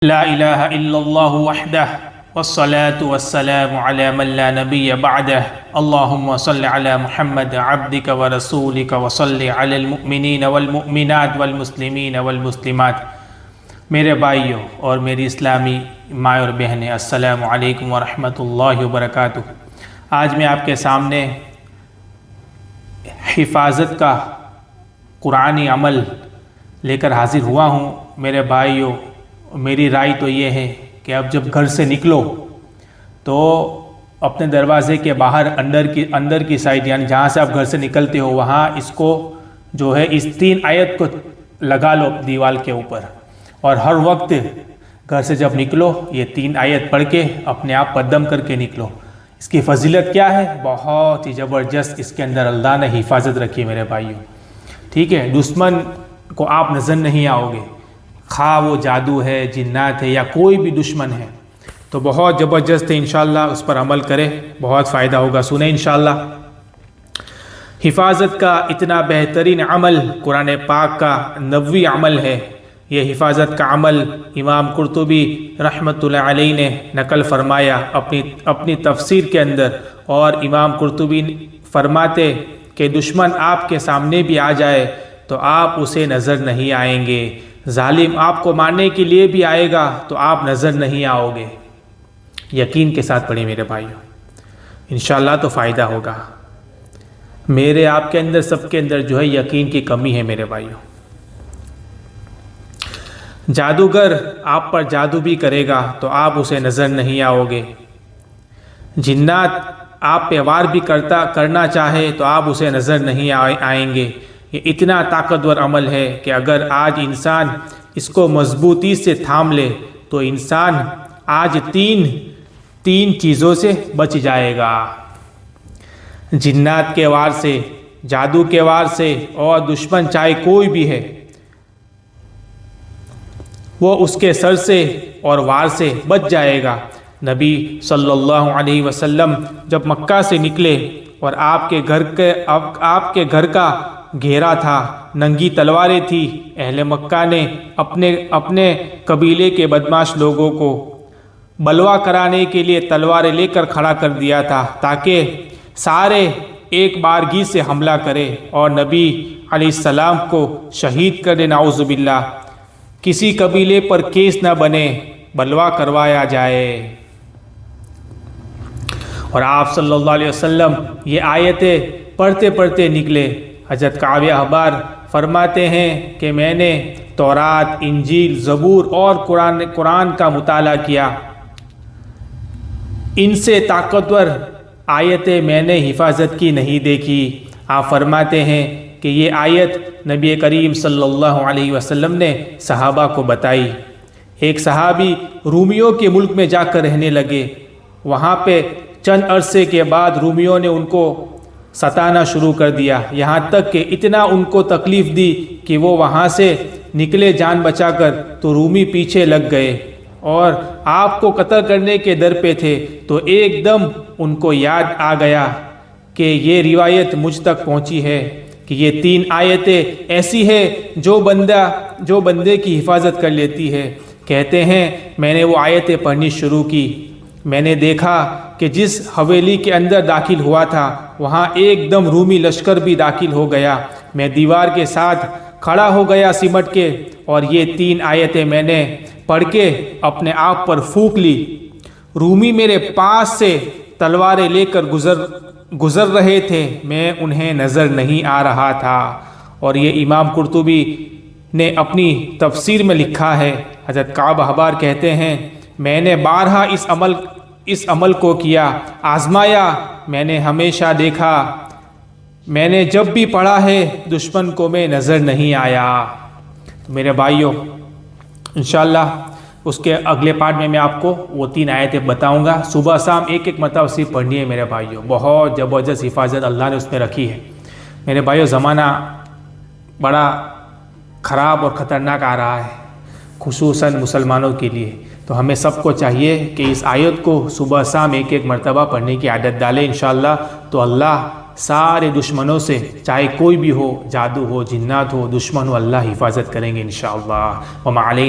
لا الہ الا اللہ وحدہ والصلاة والسلام علی من لا نبی بعدہ اللہم صل علی محمد عبدک ورسولک وصل علی المؤمنین والمؤمنات والمسلمین والمسلمات۔ میرے بھائیوں اور میری اسلامی مائیں اور بہنیں، السلام علیکم ورحمۃ اللہ وبرکاتہ۔ آج میں آپ کے سامنے حفاظت کا قرآنی عمل لے کر حاضر ہوا ہوں۔ میرے بھائیوں، میری رائے تو یہ ہے کہ اب جب گھر سے نکلو تو اپنے دروازے کے باہر اندر کی سائڈ، یعنی جہاں سے آپ گھر سے نکلتے ہو، وہاں اس کو جو ہے اس 3 آیت کو لگا لو دیوار کے اوپر، اور ہر وقت گھر سے جب نکلو یہ 3 آیت پڑھ کے اپنے آپ پر دم کر کے نکلو۔ اس کی فضیلت کیا ہے؟ بہت ہی زبردست اس کے اندر اللہ نے حفاظت رکھی میرے بھائیوں، ٹھیک ہے؟ دشمن کو آپ نظر نہیں آؤ گے، خواہ وہ جادو ہے، جنات ہے، یا کوئی بھی دشمن ہے، تو بہت زبردست ہے۔ انشاءاللہ اس پر عمل کرے، بہت فائدہ ہوگا۔ سنیں انشاءاللہ۔ حفاظت کا اتنا بہترین عمل قرآن پاک کا نبوی عمل ہے۔ یہ حفاظت کا عمل امام قرطبی رحمۃ اللہ علیہ نے نقل فرمایا اپنی تفسیر کے اندر، اور امام قرطبی فرماتے کہ دشمن آپ کے سامنے بھی آ جائے تو آپ اسے نظر نہیں آئیں گے، ظالم آپ کو مارنے کے لیے بھی آئے گا تو آپ نظر نہیں آؤ گے۔ یقین کے ساتھ پڑھیں میرے بھائیوں، انشاءاللہ تو فائدہ ہوگا۔ میرے آپ کے اندر، سب کے اندر جو ہے یقین کی کمی ہے میرے بھائیوں۔ جادوگر آپ پر جادو بھی کرے گا تو آپ اسے نظر نہیں آؤ گے۔ جنات آپ پہ وار بھی کرنا چاہے تو آپ اسے نظر نہیں آئیں گے۔ یہ اتنا طاقتور عمل ہے کہ اگر آج انسان اس کو مضبوطی سے تھام لے تو انسان آج تین چیزوں سے بچ جائے گا: جنات کے وار سے، جادو کے وار سے، اور دشمن چاہے کوئی بھی ہے وہ اس کے سر سے اور وار سے بچ جائے گا۔ نبی صلی اللہ علیہ وسلم جب مکہ سے نکلے اور آپ کے گھر کا گھیرا تھا، ننگی تلواریں تھی، اہل مکہ نے اپنے قبیلے کے بدماش لوگوں کو بلوا کرانے کے لیے تلواریں لے کر کھڑا کر دیا تھا تاکہ سارے ایک بارگی سے حملہ کرے اور نبی علیہ السلام کو شہید کر دے۔ نعوذ باللہ، کسی قبیلے پر کیس نہ بنے، بلوا کروایا جائے۔ اور آپ صلی اللہ علیہ وسلم یہ آیتیں پڑھتے نکلے۔ حضرت کعب احبار فرماتے ہیں کہ میں نے تورات، انجیل، زبور اور قرآن کا مطالعہ کیا، ان سے طاقتور آیتیں میں نے حفاظت کی نہیں دیکھی۔ آپ فرماتے ہیں کہ یہ آیت نبی کریم صلی اللہ علیہ وسلم نے صحابہ کو بتائی۔ ایک صحابی رومیوں کے ملک میں جا کر رہنے لگے۔ وہاں پہ چند عرصے کے بعد رومیوں نے ان کو ستانا شروع کر دیا، یہاں تک کہ اتنا ان کو تکلیف دی کہ وہ وہاں سے نکلے جان بچا کر، تو رومی پیچھے لگ گئے اور آپ کو قتل کرنے کے در پہ تھے۔ تو ایک دم ان کو یاد آ گیا کہ یہ روایت مجھ تک پہنچی ہے کہ یہ 3 آیتیں ایسی ہے جو بندے کی حفاظت کر لیتی ہے۔ کہتے ہیں میں نے وہ آیتیں پڑھنی شروع کی، میں نے دیکھا کہ جس حویلی کے اندر داخل ہوا تھا وہاں ایک دم رومی لشکر بھی داخل ہو گیا۔ میں دیوار کے ساتھ کھڑا ہو گیا سمٹ کے، اور یہ 3 آیتیں میں نے پڑھ کے اپنے آپ پر پھونک لی۔ رومی میرے پاس سے تلواریں لے کر گزر رہے تھے، میں انہیں نظر نہیں آ رہا تھا۔ اور یہ امام قرطبی نے اپنی تفسیر میں لکھا ہے۔ حضرت کعب احبار کہتے ہیں میں نے بارہا اس عمل کو کیا، آزمایا، میں نے ہمیشہ دیکھا، میں نے جب بھی پڑھا ہے دشمن کو میں نظر نہیں آیا۔ میرے بھائیوں، انشاءاللہ اس کے اگلے پارٹ میں آپ کو وہ 3 آیتیں بتاؤں گا۔ صبح شام ایک مرتبہ صرف پڑھنی ہے میرے بھائیوں، بہت زبردست حفاظت اللہ نے اس میں رکھی ہے۔ میرے بھائیوں، زمانہ بڑا خراب اور خطرناک آ رہا ہے، خصوصاً مسلمانوں کے لیے، تو ہمیں سب کو چاہیے کہ اس آیت کو صبح شام ایک مرتبہ پڑھنے کی عادت ڈالیں انشاءاللہ، تو اللہ سارے دشمنوں سے، چاہے کوئی بھی ہو، جادو ہو، جنات ہو، دشمن ہو، اللہ حفاظت کریں گے انشاءاللہ۔ وما علینا